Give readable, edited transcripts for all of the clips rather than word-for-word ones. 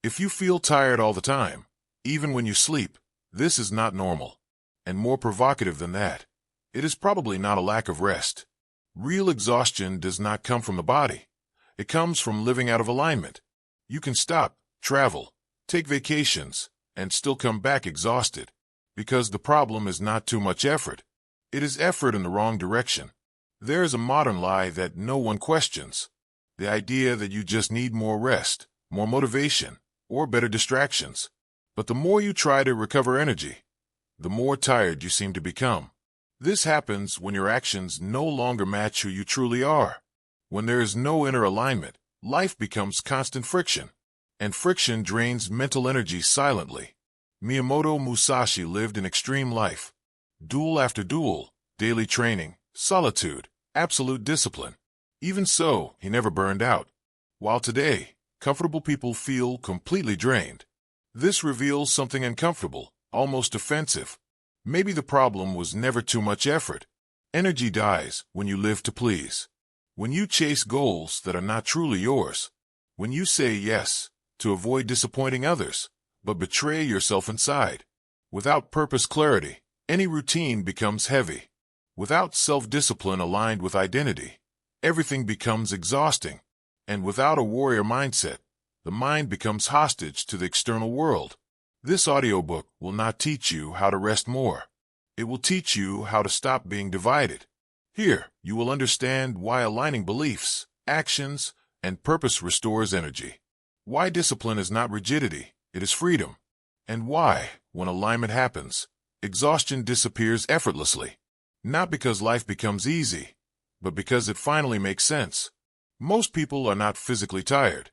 If you feel tired all the time, even when you sleep, this is not normal. And more provocative than that, it is probably not a lack of rest. Real exhaustion does not come from the body. It comes from living out of alignment. You can stop, travel, take vacations, and still come back exhausted. Because the problem is not too much effort. It is effort in the wrong direction. There is a modern lie that no one questions. The idea that you just need more rest, more motivation, or better distractions. But the more you try to recover energy, the more tired you seem to become. This happens when your actions no longer match who you truly are. When there is no inner alignment, life becomes constant friction. And friction drains mental energy silently. Miyamoto Musashi lived an extreme life. Duel after duel, daily training, solitude, absolute discipline. Even so, he never burned out. While today, comfortable people feel completely drained. This reveals something uncomfortable, almost offensive. Maybe the problem was never too much effort. Energy dies when you live to please. When you chase goals that are not truly yours. When you say yes to avoid disappointing others, but betray yourself inside. Without purpose clarity, any routine becomes heavy. Without self-discipline aligned with identity, everything becomes exhausting. And without a warrior mindset, the mind becomes hostage to the external world. This audiobook will not teach you how to rest more. It will teach you how to stop being divided. Here, you will understand why aligning beliefs, actions, and purpose restores energy. Why discipline is not rigidity, it is freedom. And why, when alignment happens, exhaustion disappears effortlessly. Not because life becomes easy, but because it finally makes sense. Most people are not physically tired.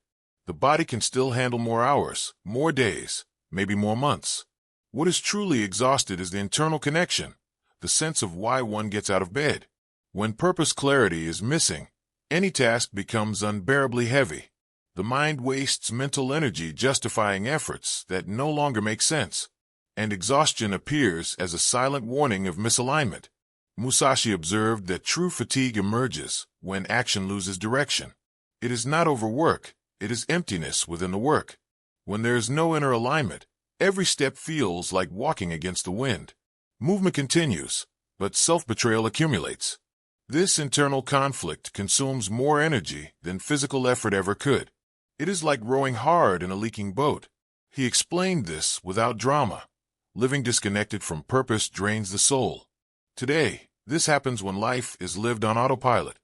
The body can still handle more hours, more days, maybe more months. What is truly exhausted is the internal connection, the sense of why one gets out of bed. When purpose clarity is missing, any task becomes unbearably heavy. The mind wastes mental energy justifying efforts that no longer make sense, and exhaustion appears as a silent warning of misalignment. Musashi observed that true fatigue emerges when action loses direction. It is not overwork, it is emptiness within the work. When there is no inner alignment, every step feels like walking against the wind. Movement continues, but self-betrayal accumulates. This internal conflict consumes more energy than physical effort ever could. It is like rowing hard in a leaking boat. He explained this without drama. Living disconnected from purpose drains the soul. Today, this happens when life is lived on autopilot.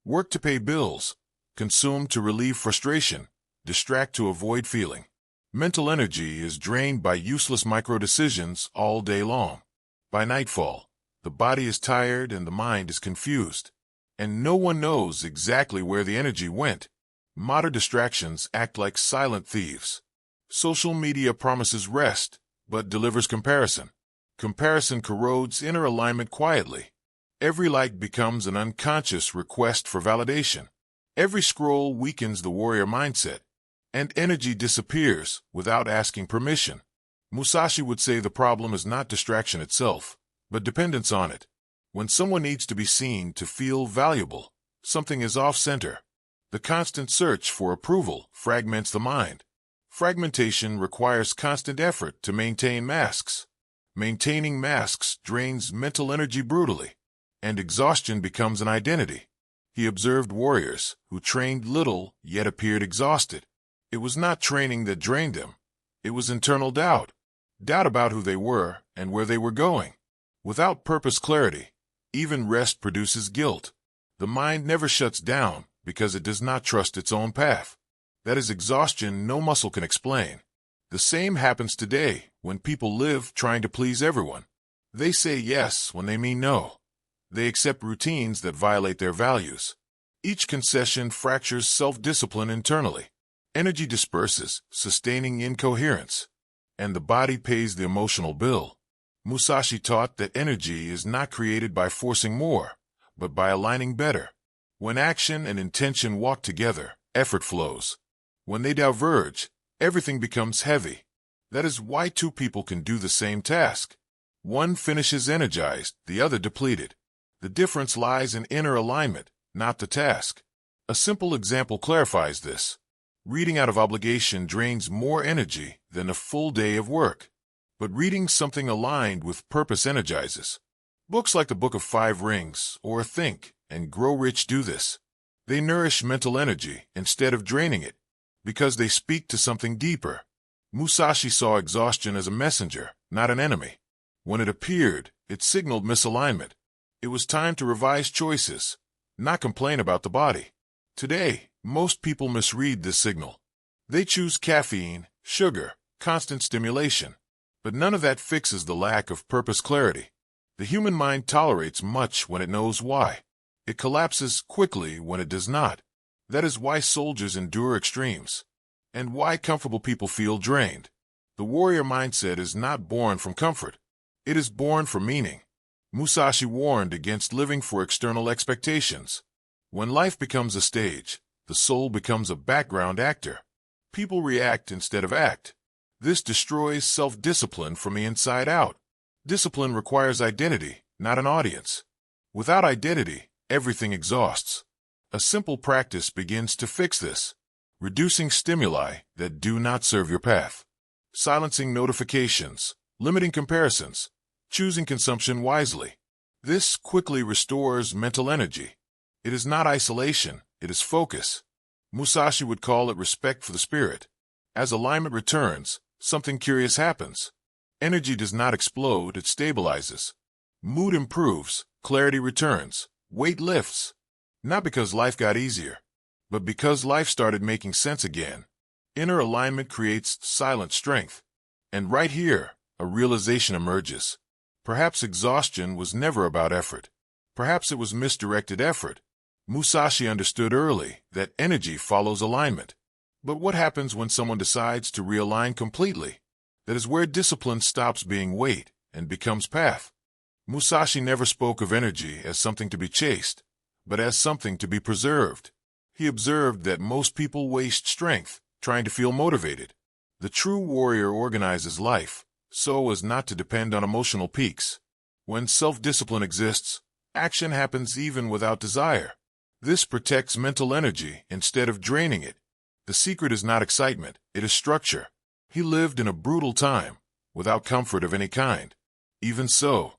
Work to pay bills, consume to relieve frustration, distract to avoid feeling. Mental energy is drained by useless micro-decisions all day long. By nightfall, the body is tired and the mind is confused. And no one knows exactly where the energy went. Modern distractions act like silent thieves. Social media promises rest, but delivers comparison. Comparison corrodes inner alignment quietly. Every like becomes an unconscious request for validation. Every scroll weakens the warrior mindset, and energy disappears without asking permission. Musashi would say the problem is not distraction itself, but dependence on it. When someone needs to be seen to feel valuable, something is off-center. The constant search for approval fragments the mind. Fragmentation requires constant effort to maintain masks. Maintaining masks drains mental energy brutally, and exhaustion becomes an identity. He observed warriors who trained little yet appeared exhausted. It was not training that drained them. It was internal doubt. Doubt about who they were and where they were going. Without purpose clarity, even rest produces guilt. The mind never shuts down because it does not trust its own path. That is exhaustion no muscle can explain. The same happens today when people live trying to please everyone. They say yes when they mean no. They accept routines that violate their values. Each concession fractures self-discipline internally. Energy disperses, sustaining incoherence. And the body pays the emotional bill. Musashi taught that energy is not created by forcing more, but by aligning better. When action and intention walk together, effort flows. When they diverge, everything becomes heavy. That is why two people can do the same task. One finishes energized, the other depleted. The difference lies in inner alignment, not the task. A simple example clarifies this. Reading out of obligation drains more energy than a full day of work. But reading something aligned with purpose energizes. Books like the Book of Five Rings or Think and Grow Rich do this. They nourish mental energy instead of draining it, because they speak to something deeper. Musashi saw exhaustion as a messenger, not an enemy. When it appeared, it signaled misalignment. It was time to revise choices, not complain about the body. Today, most people misread this signal. They choose caffeine, sugar, constant stimulation. But none of that fixes the lack of purpose clarity. The human mind tolerates much when it knows why. It collapses quickly when it does not. That is why soldiers endure extremes, and why comfortable people feel drained. The warrior mindset is not born from comfort. It is born from meaning. Musashi warned against living for external expectations. When life becomes a stage, the soul becomes a background actor. People react instead of act. This destroys self-discipline from the inside out. Discipline requires identity, not an audience. Without identity, everything exhausts. A simple practice begins to fix this. Reducing stimuli that do not serve your path. Silencing notifications, limiting comparisons, choosing consumption wisely. This quickly restores mental energy. It is not isolation, it is focus. Musashi would call it respect for the spirit. As alignment returns, something curious happens. Energy does not explode, it stabilizes. Mood improves, clarity returns, weight lifts. Not because life got easier, but because life started making sense again. Inner alignment creates silent strength. And right here, a realization emerges. Perhaps exhaustion was never about effort. Perhaps it was misdirected effort. Musashi understood early that energy follows alignment. But what happens when someone decides to realign completely? That is where discipline stops being weight and becomes path. Musashi never spoke of energy as something to be chased, but as something to be preserved. He observed that most people waste strength trying to feel motivated. The true warrior organizes life so as not to depend on emotional peaks. When self-discipline exists, action happens even without desire. This protects mental energy instead of draining it. The secret is not excitement, it is structure. He lived in a brutal time, without comfort of any kind. Even so,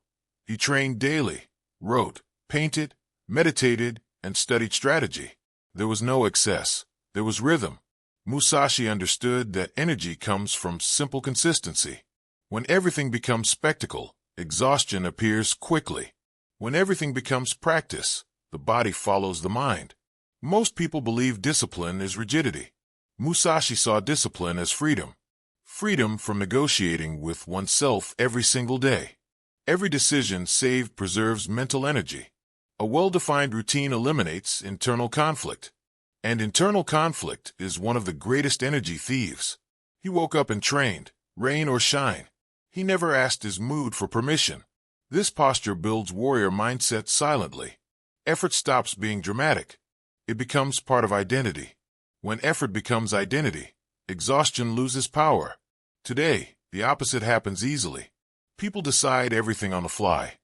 he trained daily, wrote, painted, meditated, and studied strategy. There was no excess. There was rhythm. Musashi understood that energy comes from simple consistency. When everything becomes spectacle, exhaustion appears quickly. When everything becomes practice, the body follows the mind. Most people believe discipline is rigidity. Musashi saw discipline as freedom. Freedom from negotiating with oneself every single day. Every decision saved preserves mental energy. A well-defined routine eliminates internal conflict. And internal conflict is one of the greatest energy thieves. He woke up and trained, rain or shine. He never asked his mood for permission. This posture builds warrior mindset silently. Effort stops being dramatic. It becomes part of identity. When effort becomes identity, exhaustion loses power. Today, the opposite happens easily. People decide everything on the fly.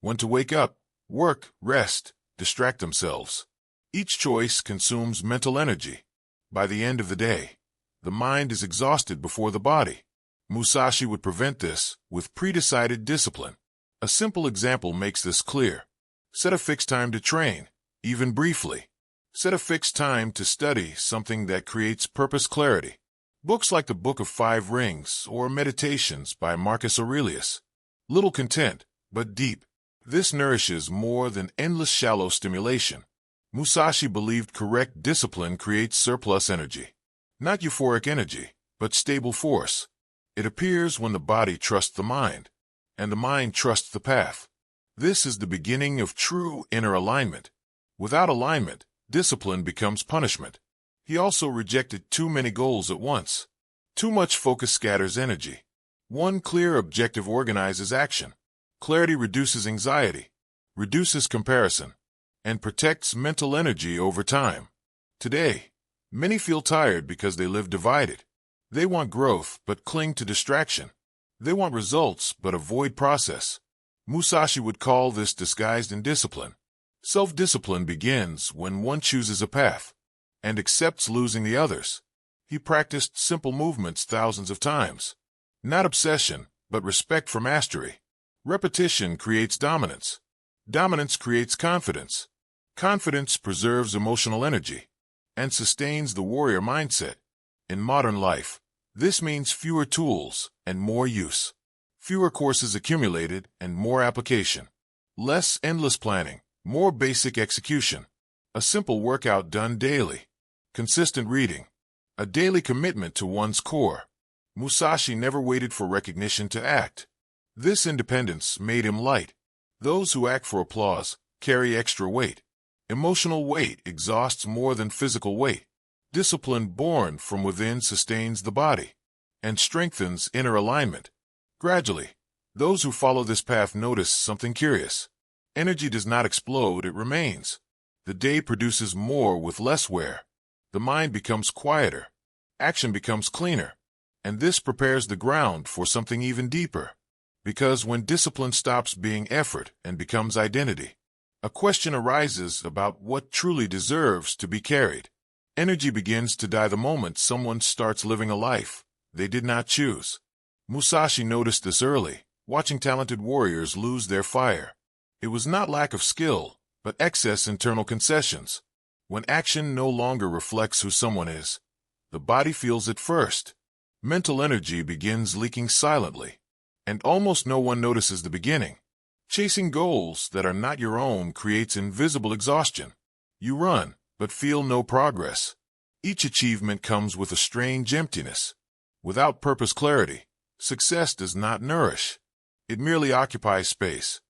When to wake up, work, rest, distract themselves. Each choice consumes mental energy. By the end of the day, the mind is exhausted before the body. Musashi would prevent this with pre-decided discipline. A simple example makes this clear. Set a fixed time to train, even briefly. Set a fixed time to study something that creates purpose clarity. Books like the Book of Five Rings or Meditations by Marcus Aurelius. Little content, but deep. This nourishes more than endless shallow stimulation. Musashi believed correct discipline creates surplus energy. Not euphoric energy, but stable force. It appears when the body trusts the mind, and the mind trusts the path. This is the beginning of true inner alignment. Without alignment, discipline becomes punishment. He also rejected too many goals at once. Too much focus scatters energy. One clear objective organizes action. Clarity reduces anxiety, reduces comparison, and protects mental energy over time. Today, many feel tired because they live divided. They want growth but cling to distraction. They want results but avoid process. Musashi would call this disguised indiscipline. Self-discipline begins when one chooses a path and accepts losing the others. He practiced simple movements thousands of times. Not obsession, but respect for mastery. Repetition creates dominance. Dominance creates confidence. Confidence preserves emotional energy and sustains the warrior mindset. In modern life, this means fewer tools and more use. Fewer courses accumulated and more application. Less endless planning, more basic execution. A simple workout done daily. Consistent reading. A daily commitment to one's core. Musashi never waited for recognition to act. This independence made him light. Those who act for applause carry extra weight. Emotional weight exhausts more than physical weight. Discipline born from within sustains the body and strengthens inner alignment. Gradually, those who follow this path notice something curious. Energy does not explode, it remains. The day produces more with less wear. The mind becomes quieter. Action becomes cleaner. And this prepares the ground for something even deeper. Because when discipline stops being effort and becomes identity, a question arises about what truly deserves to be carried. Energy begins to die the moment someone starts living a life they did not choose. Musashi noticed this early, watching talented warriors lose their fire. It was not lack of skill, but excess internal concessions. When action no longer reflects who someone is, the body feels it first. Mental energy begins leaking silently, and almost no one notices the beginning. Chasing goals that are not your own creates invisible exhaustion. You run, but feel no progress. Each achievement comes with a strange emptiness. Without purpose clarity, success does not nourish. It merely occupies space.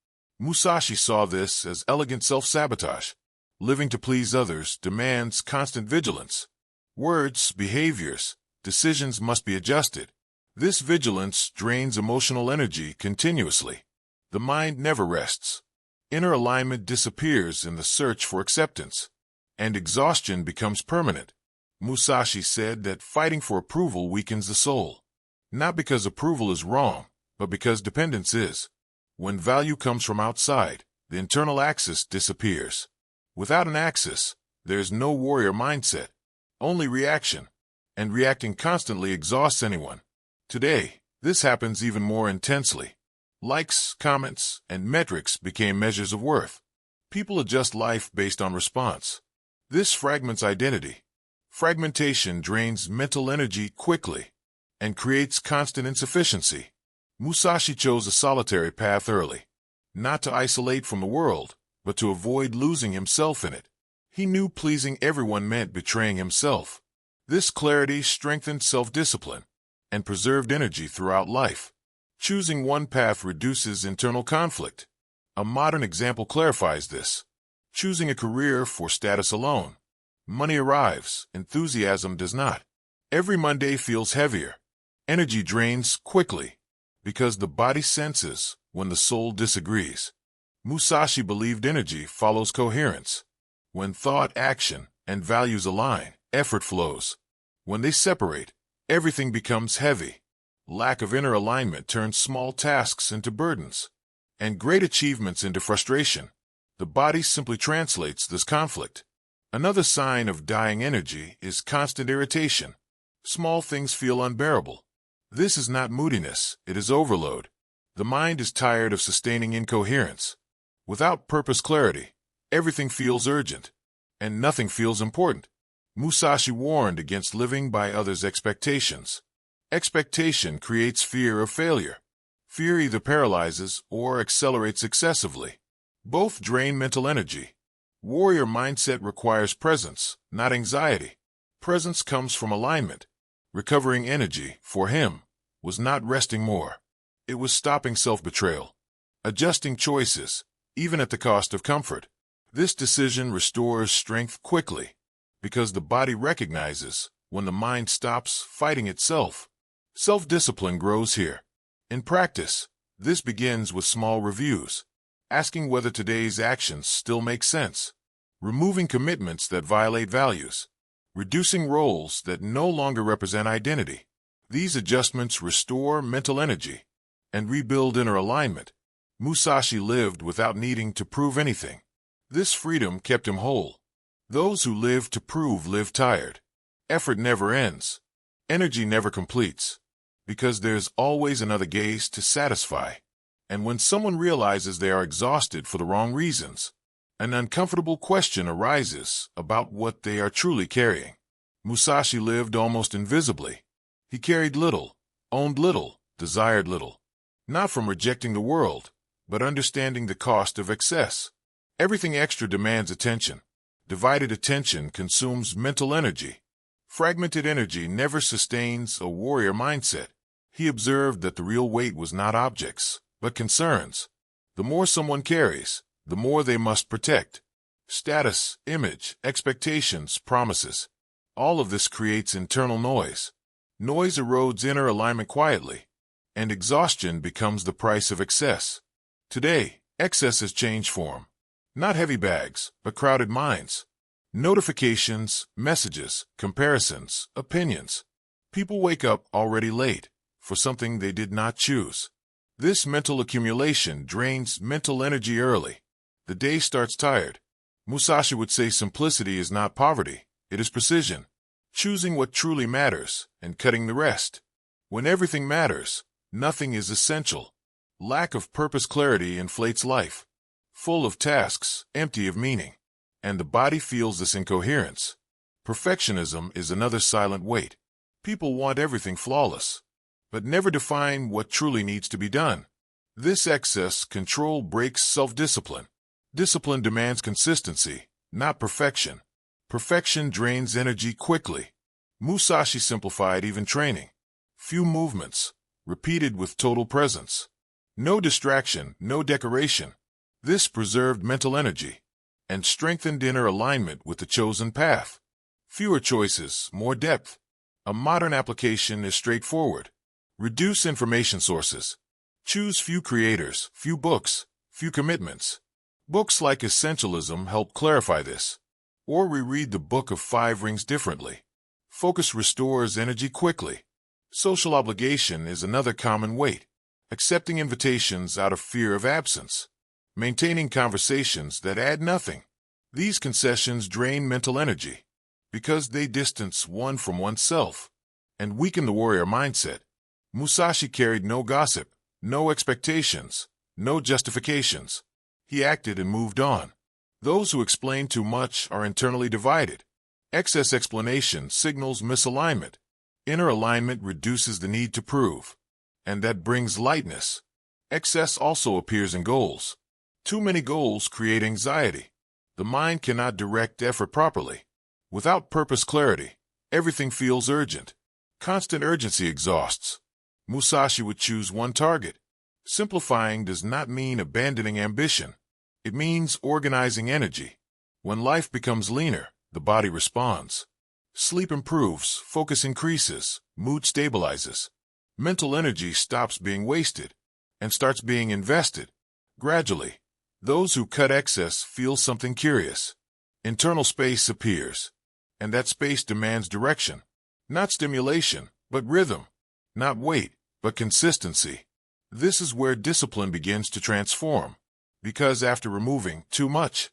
Musashi saw this as elegant self-sabotage. Living to please others demands constant vigilance. Words, behaviors, decisions must be adjusted. This vigilance drains emotional energy continuously. The mind never rests. Inner alignment disappears in the search for acceptance, and exhaustion becomes permanent. Musashi said that fighting for approval weakens the soul. Not because approval is wrong, but because dependence is. When value comes from outside, the internal axis disappears. Without an axis, there is no warrior mindset, only reaction, and reacting constantly exhausts anyone. Today, this happens even more intensely. Likes, comments, and metrics became measures of worth. People adjust life based on response. This fragments identity. Fragmentation drains mental energy quickly and creates constant insufficiency. Musashi chose a solitary path early, not to isolate from the world, but to avoid losing himself in it. He knew pleasing everyone meant betraying himself. This clarity strengthened self-discipline and preserved energy throughout life. Choosing one path reduces internal conflict. A modern example clarifies this. Choosing a career for status alone. Money arrives, enthusiasm does not. Every Monday feels heavier. Energy drains quickly, because the body senses when the soul disagrees. Musashi believed energy follows coherence. When thought, action, and values align, effort flows. When they separate, everything becomes heavy. Lack of inner alignment turns small tasks into burdens, and great achievements into frustration. The body simply translates this conflict. Another sign of dying energy is constant irritation. Small things feel unbearable. This is not moodiness, it is overload. The mind is tired of sustaining incoherence. Without purpose clarity, everything feels urgent, and nothing feels important. Musashi warned against living by others' expectations. Expectation creates fear of failure. Fear either paralyzes or accelerates excessively. Both drain mental energy. Warrior mindset requires presence, not anxiety. Presence comes from alignment. Recovering energy, for him, was not resting more. It was stopping self-betrayal. Adjusting choices, even at the cost of comfort. This decision restores strength quickly, because the body recognizes when the mind stops fighting itself. Self-discipline grows here. In practice, this begins with small reviews, asking whether today's actions still make sense, removing commitments that violate values, reducing roles that no longer represent identity. These adjustments restore mental energy and rebuild inner alignment. Musashi lived without needing to prove anything. This freedom kept him whole. Those who live to prove live tired. Effort never ends. Energy never completes, because there's always another gaze to satisfy. And when someone realizes they are exhausted for the wrong reasons, an uncomfortable question arises about what they are truly carrying. Musashi lived almost invisibly. He carried little, owned little, desired little. Not from rejecting the world, but understanding the cost of excess. Everything extra demands attention. Divided attention consumes mental energy. Fragmented energy never sustains a warrior mindset. He observed that the real weight was not objects, but concerns. The more someone carries, the more they must protect. Status, image, expectations, promises. All of this creates internal noise. Noise erodes inner alignment quietly, and exhaustion becomes the price of excess. Today, excess has changed form. Not heavy bags, but crowded minds. Notifications, messages, comparisons, opinions. People wake up already late for something they did not choose. This mental accumulation drains mental energy early. The day starts tired. Musashi would say simplicity is not poverty, it is precision. Choosing what truly matters and cutting the rest. When everything matters, nothing is essential. Lack of purpose clarity inflates life. Full of tasks, empty of meaning. And the body feels this incoherence. Perfectionism is another silent weight. People want everything flawless, but never define what truly needs to be done. This excess control breaks self-discipline. Discipline demands consistency, not perfection. Perfection drains energy quickly. Musashi simplified even training. Few movements, repeated with total presence. No distraction, no decoration. This preserved mental energy and strengthened inner alignment with the chosen path. Fewer choices, more depth. A modern application is straightforward. Reduce information sources. Choose few creators, few books, few commitments. Books like Essentialism help clarify this. Or reread the Book of Five Rings differently. Focus restores energy quickly. Social obligation is another common weight. Accepting invitations out of fear of absence. Maintaining conversations that add nothing. These concessions drain mental energy because they distance one from oneself and weaken the warrior mindset. Musashi carried no gossip, no expectations, no justifications. He acted and moved on. Those who explain too much are internally divided. Excess explanation signals misalignment. Inner alignment reduces the need to prove, and that brings lightness. Excess also appears in goals. Too many goals create anxiety. The mind cannot direct effort properly. Without purpose clarity, everything feels urgent. Constant urgency exhausts. Musashi would choose one target. Simplifying does not mean abandoning ambition. It means organizing energy. When life becomes leaner, the body responds. Sleep improves, focus increases, mood stabilizes. Mental energy stops being wasted and starts being invested. Gradually, those who cut excess feel something curious. Internal space appears, and that space demands direction. Not stimulation, but rhythm. Not weight, but consistency. This is where discipline begins to transform, because after removing too much,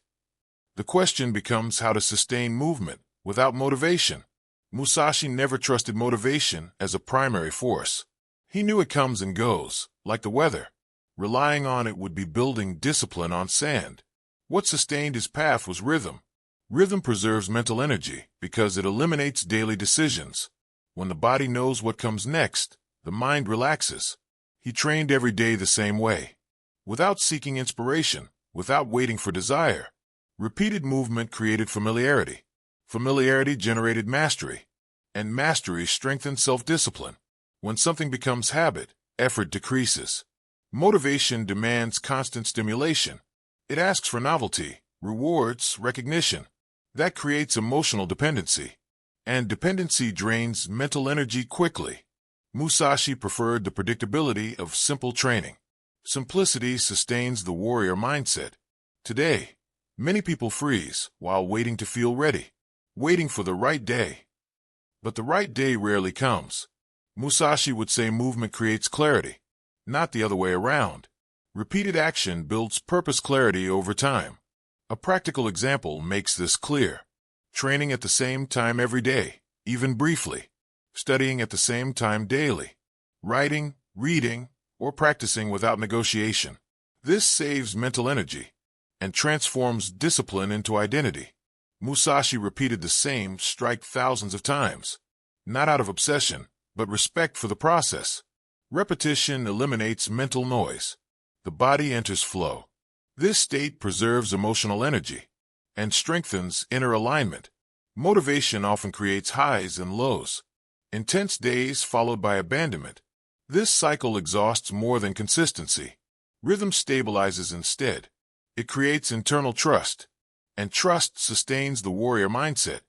the question becomes how to sustain movement without motivation. Musashi never trusted motivation as a primary force. He knew it comes and goes, like the weather. Relying on it would be building discipline on sand. What sustained his path was rhythm. Rhythm preserves mental energy because it eliminates daily decisions. When the body knows what comes next, the mind relaxes. He trained every day the same way, without seeking inspiration, without waiting for desire. Repeated movement created familiarity. Familiarity generated mastery, and mastery strengthened self-discipline. When something becomes habit, effort decreases. Motivation demands constant stimulation. It asks for novelty, rewards, recognition. That creates emotional dependency, and dependency drains mental energy quickly. Musashi preferred the predictability of simple training. Simplicity sustains the warrior mindset. Today, many people freeze while waiting to feel ready, waiting for the right day. But the right day rarely comes. Musashi would say movement creates clarity, not the other way around. Repeated action builds purpose clarity over time. A practical example makes this clear. Training at the same time every day, even briefly. studying at the same time daily, writing, reading, or practicing without negotiation. This saves mental energy and transforms discipline into identity. Musashi repeated the same strike thousands of times, not out of obsession, but respect for the process. Repetition eliminates mental noise. The body enters flow. This state preserves emotional energy and strengthens inner alignment. Motivation often creates highs and lows, intense days followed by abandonment. This cycle exhausts more than consistency. Rhythm stabilizes instead. It creates internal trust, and trust sustains the warrior mindset.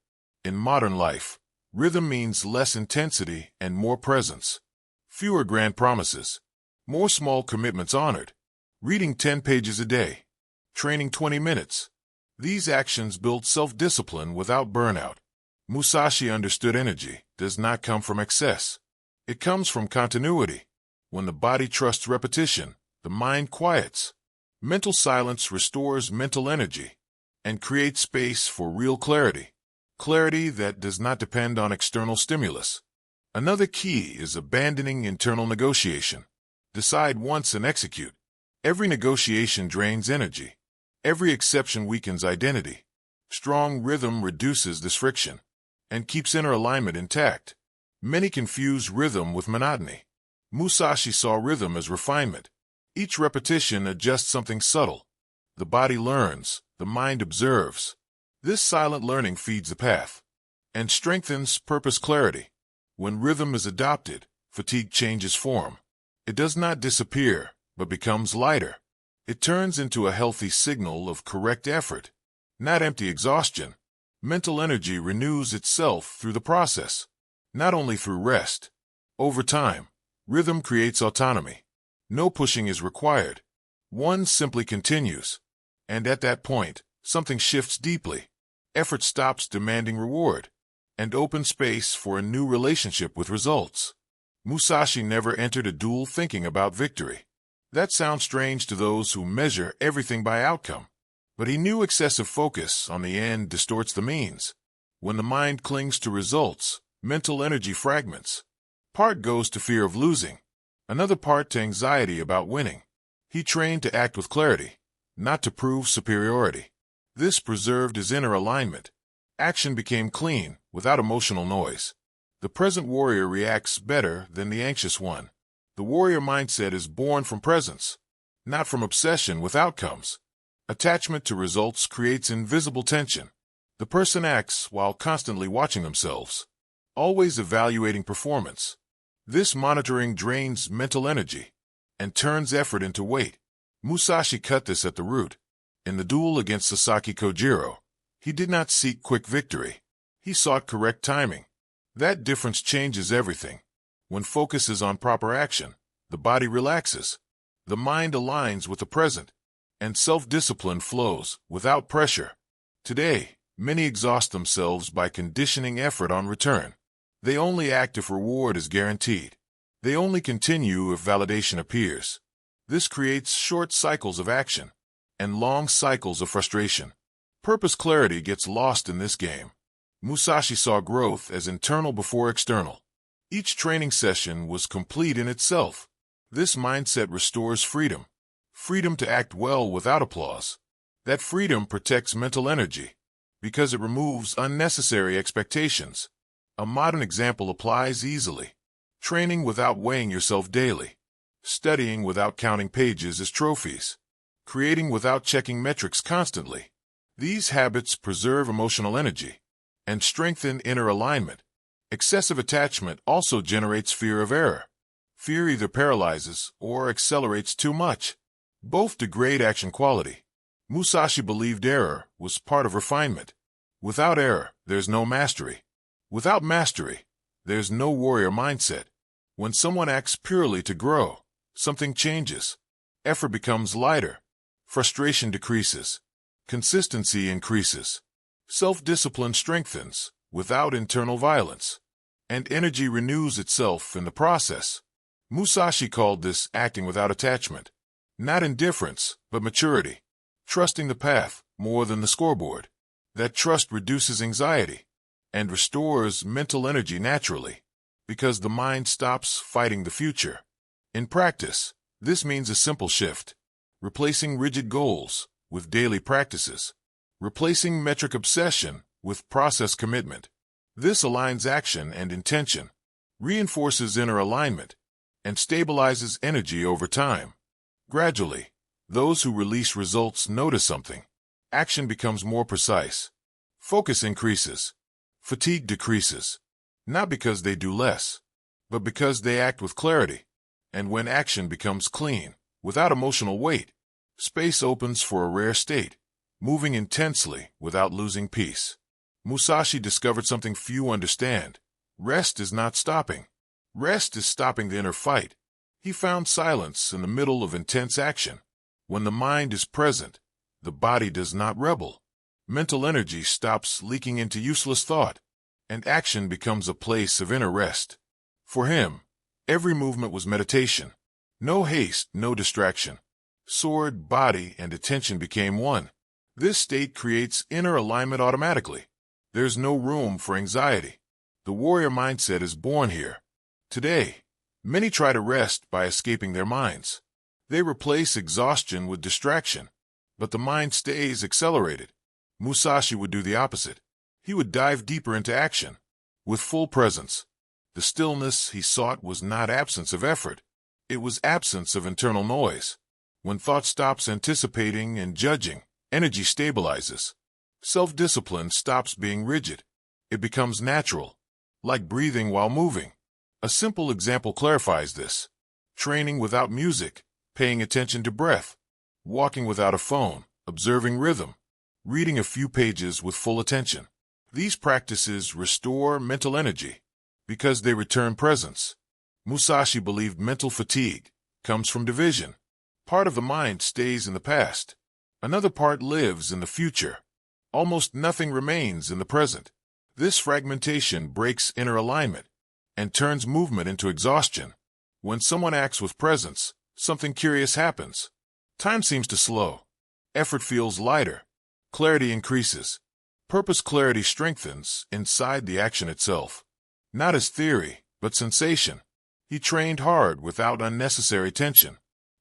In modern life, rhythm means less intensity and more presence. Fewer grand promises, more small commitments honored. Reading 10 pages a day, training 20 minutes. These actions build self-discipline without burnout. Musashi understood energy does not come from excess. It comes from continuity. When the body trusts repetition, the mind quiets. Mental silence restores mental energy and creates space for real clarity. Clarity that does not depend on external stimulus. Another key is abandoning internal negotiation. Decide once and execute. Every negotiation drains energy. Every exception weakens identity. Strong rhythm reduces this friction and keeps inner alignment intact. Many confuse rhythm with monotony. Musashi saw rhythm as refinement. Each repetition adjusts something subtle. The body learns, the mind observes. This silent learning feeds the path and strengthens purpose clarity. When rhythm is adopted, fatigue changes form. It does not disappear, but becomes lighter. It turns into a healthy signal of correct effort, not empty exhaustion. Mental energy renews itself through the process, not only through rest. Over time, rhythm creates autonomy. No pushing is required. One simply continues. And at that point, something shifts deeply. Effort stops demanding reward and opens space for a new relationship with results. Musashi never entered a duel thinking about victory. That sounds strange to those who measure everything by outcome. But he knew excessive focus on the end distorts the means. When the mind clings to results, mental energy fragments. Part goes to fear of losing, another part to anxiety about winning. He trained to act with clarity, not to prove superiority. This preserved his inner alignment. Action became clean, without emotional noise. The present warrior reacts better than the anxious one. The warrior mindset is born from presence, not from obsession with outcomes. Attachment to results creates invisible tension. The person acts while constantly watching themselves, always evaluating performance. This monitoring drains mental energy and turns effort into weight. Musashi cut this at the root. In the duel against Sasaki Kojiro, he did not seek quick victory. He sought correct timing. That difference changes everything. When focus is on proper action, the body relaxes, the mind aligns with the present, and self-discipline flows without pressure. Today, many exhaust themselves by conditioning effort on return. They only act if reward is guaranteed. They only continue if validation appears. This creates short cycles of action and long cycles of frustration. Purpose clarity gets lost in this game. Musashi saw growth as internal before external. Each training session was complete in itself. This mindset restores freedom. Freedom to act well without applause. That freedom protects mental energy because it removes unnecessary expectations. A modern example applies easily. Training without weighing yourself daily. Studying without counting pages as trophies. Creating without checking metrics constantly. These habits preserve emotional energy and strengthen inner alignment. Excessive attachment also generates fear of error. Fear either paralyzes or accelerates too much. Both degrade action quality. Musashi believed error was part of refinement. Without error, there's no mastery. Without mastery, there's no warrior mindset. When someone acts purely to grow, something changes. Effort becomes lighter. Frustration decreases. Consistency increases. Self-discipline strengthens without internal violence. And energy renews itself in the process. Musashi called this acting without attachment. Not indifference, but maturity. Trusting the path more than the scoreboard. That trust reduces anxiety and restores mental energy naturally. because the mind stops fighting the future. In practice, this means a simple shift, replacing rigid goals with daily practices, replacing metric obsession with process commitment. This aligns action and intention, reinforces inner alignment, and stabilizes energy over time. Gradually, those who release results notice something. Action becomes more precise. Focus increases. Fatigue decreases. Not because they do less, but because they act with clarity. And when action becomes clean, without emotional weight, space opens for a rare state, moving intensely without losing peace. Musashi discovered something few understand. Rest is not stopping. Rest is stopping the inner fight. He found silence in the middle of intense action. When the mind is present, the body does not rebel. Mental energy stops leaking into useless thought, and action becomes a place of inner rest. For him, every movement was meditation. No haste, no distraction. Sword, body, and attention became one. This state creates inner alignment automatically. There's no room for anxiety. The warrior mindset is born here. Today, many try to rest by escaping their minds. They replace exhaustion with distraction, but the mind stays accelerated. Musashi would do the opposite. He would dive deeper into action, with full presence. The stillness he sought was not absence of effort. It was absence of internal noise. When thought stops anticipating and judging, energy stabilizes. Self-discipline stops being rigid. It becomes natural, like breathing while moving. A simple example clarifies this. Training without music, paying attention to breath, walking without a phone, observing rhythm, reading a few pages with full attention. These practices restore mental energy because they return presence. Musashi believed mental fatigue comes from division. Part of the mind stays in the past. Another part lives in the future. Almost nothing remains in the present. This fragmentation breaks inner alignment and turns movement into exhaustion. When someone acts with presence, something curious happens. Time seems to slow. Effort feels lighter. Clarity increases. Purpose clarity strengthens inside the action itself. Not as theory, but sensation. He trained hard without unnecessary tension.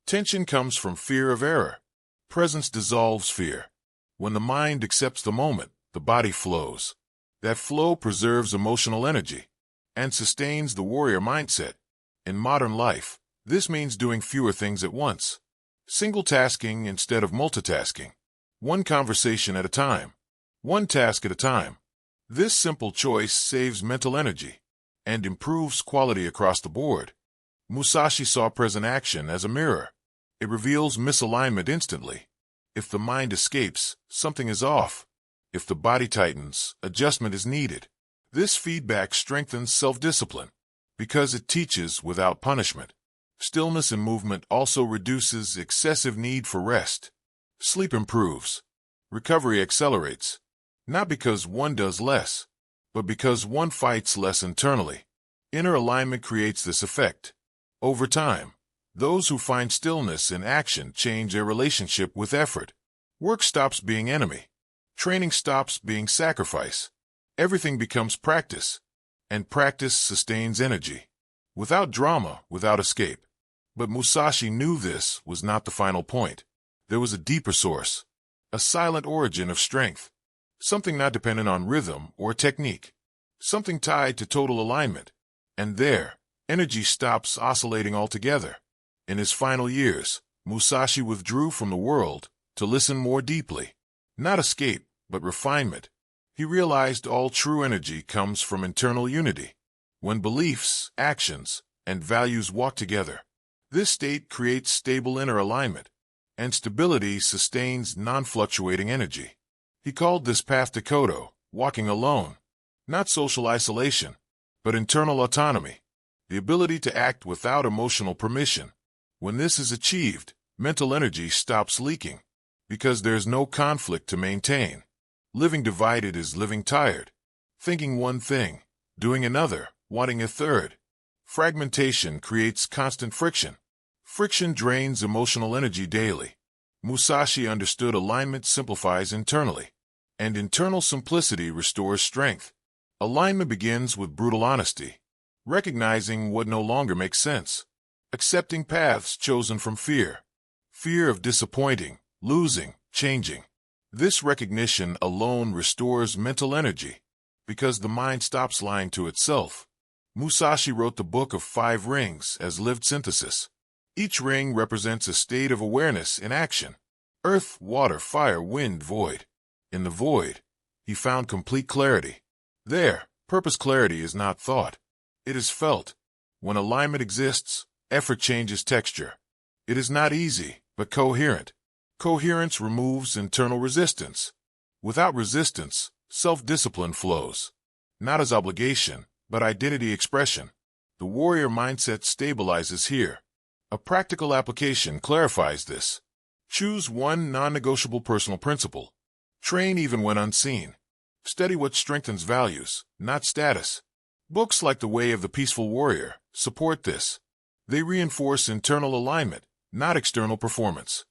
Tension comes from fear of error. Presence dissolves fear. When the mind accepts the moment, the body flows. That flow preserves emotional energy and sustains the warrior mindset. In modern life, this means doing fewer things at once. Single tasking instead of multitasking. One conversation at a time. One task at a time. This simple choice saves mental energy and improves quality across the board. Musashi saw present action as a mirror. It reveals misalignment instantly. If the mind escapes, something is off. If the body tightens, adjustment is needed. This feedback strengthens self-discipline because it teaches without punishment. Stillness and movement also reduces excessive need for rest. Sleep improves. Recovery accelerates. Not because one does less, but because one fights less internally. Inner alignment creates this effect. Over time, those who find stillness in action change their relationship with effort. Work stops being enemy. Training stops being sacrifice. Everything becomes practice, and practice sustains energy. Without drama, without escape. But Musashi knew this was not the final point. There was a deeper source, a silent origin of strength, something not dependent on rhythm or technique, something tied to total alignment. And there, energy stops oscillating altogether. In his final years, Musashi withdrew from the world to listen more deeply. Not escape, but refinement. He realized all true energy comes from internal unity. When beliefs, actions, and values walk together, this state creates stable inner alignment, and stability sustains non-fluctuating energy. He called this path to Kodo, walking alone. Not social isolation, but internal autonomy, the ability to act without emotional permission. When this is achieved, mental energy stops leaking, because there's no conflict to maintain. Living divided is living tired, thinking one thing, doing another, wanting a third. Fragmentation creates constant friction. Friction drains emotional energy daily. Musashi understood alignment simplifies internally, and internal simplicity restores strength. Alignment begins with brutal honesty. recognizing what no longer makes sense, accepting paths chosen from fear, fear of disappointing, losing, changing. This recognition alone restores mental energy, because the mind stops lying to itself. Musashi wrote the Book of Five Rings as lived synthesis. Each ring represents a state of awareness in action. Earth, water, fire, wind, void. In the void, he found complete clarity. There, purpose clarity is not thought. It is felt. When alignment exists, effort changes texture. It is not easy, but coherent. Coherence removes internal resistance. Without resistance, self-discipline flows. Not as obligation, but identity expression. The warrior mindset stabilizes here. A practical application clarifies this. Choose one non-negotiable personal principle. Train even when unseen. Study what strengthens values, not status. Books like The Way of the Peaceful Warrior support this. They reinforce internal alignment, not external performance.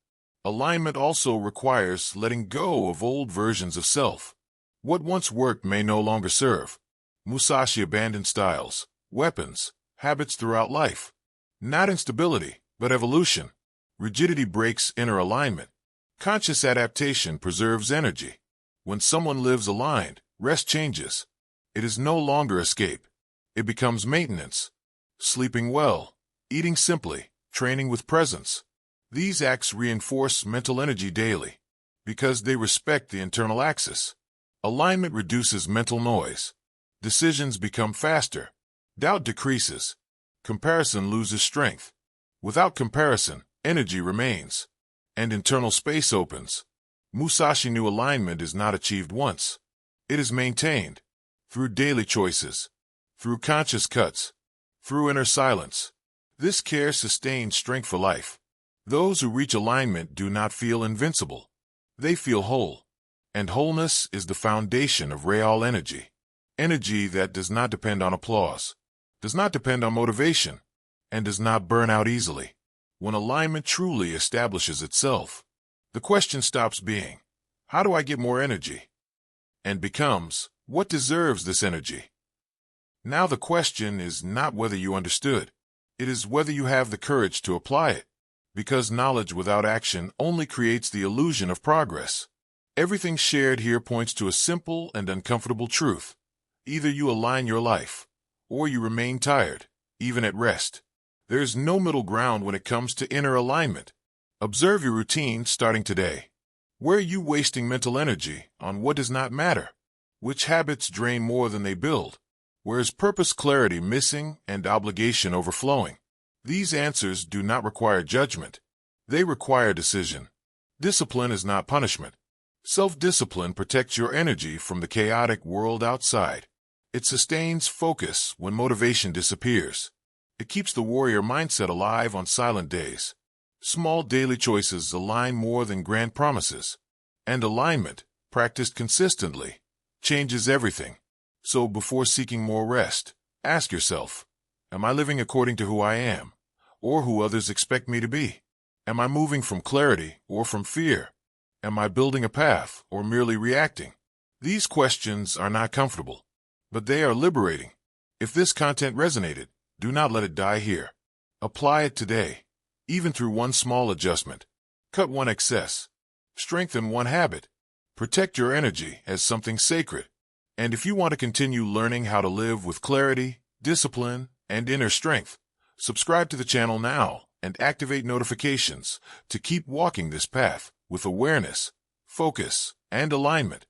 Alignment also requires letting go of old versions of self. What once worked may no longer serve. Musashi abandoned styles, weapons, habits throughout life. Not instability, but evolution. Rigidity breaks inner alignment. Conscious adaptation preserves energy. When someone lives aligned, rest changes. It is no longer escape. It becomes maintenance. Sleeping well, eating simply, training with presence. These acts reinforce mental energy daily, because they respect the internal axis. Alignment reduces mental noise. Decisions become faster. Doubt decreases. Comparison loses strength. Without comparison, energy remains, and internal space opens. Musashi knew alignment is not achieved once. It is maintained through daily choices, through conscious cuts, through inner silence. This care sustains strength for life. Those who reach alignment do not feel invincible. They feel whole. And wholeness is the foundation of real energy. Energy that does not depend on applause, does not depend on motivation, and does not burn out easily. When alignment truly establishes itself, the question stops being, how do I get more energy? And becomes, what deserves this energy? Now the question is not whether you understood. It is whether you have the courage to apply it. Because knowledge without action only creates the illusion of progress. Everything shared here points to a simple and uncomfortable truth. Either you align your life, or you remain tired, even at rest. There is no middle ground when it comes to inner alignment. Observe your routine starting today. Where are you wasting mental energy on what does not matter? Which habits drain more than they build? Where is purpose clarity missing and obligation overflowing? These answers do not require judgment. They require decision. Discipline is not punishment. Self-discipline protects your energy from the chaotic world outside. It sustains focus when motivation disappears. It keeps the warrior mindset alive on silent days. Small daily choices align more than grand promises. And alignment, practiced consistently, changes everything. So before seeking more rest, ask yourself, am I living according to who I am, or who others expect me to be? Am I moving from clarity or from fear? Am I building a path or merely reacting? These questions are not comfortable, but they are liberating. If this content resonated, do not let it die here. Apply it today, even through one small adjustment. Cut one excess. Strengthen one habit. Protect your energy as something sacred. And if you want to continue learning how to live with clarity, discipline, and inner strength, subscribe to the channel now and activate notifications to keep walking this path with awareness, focus, and alignment.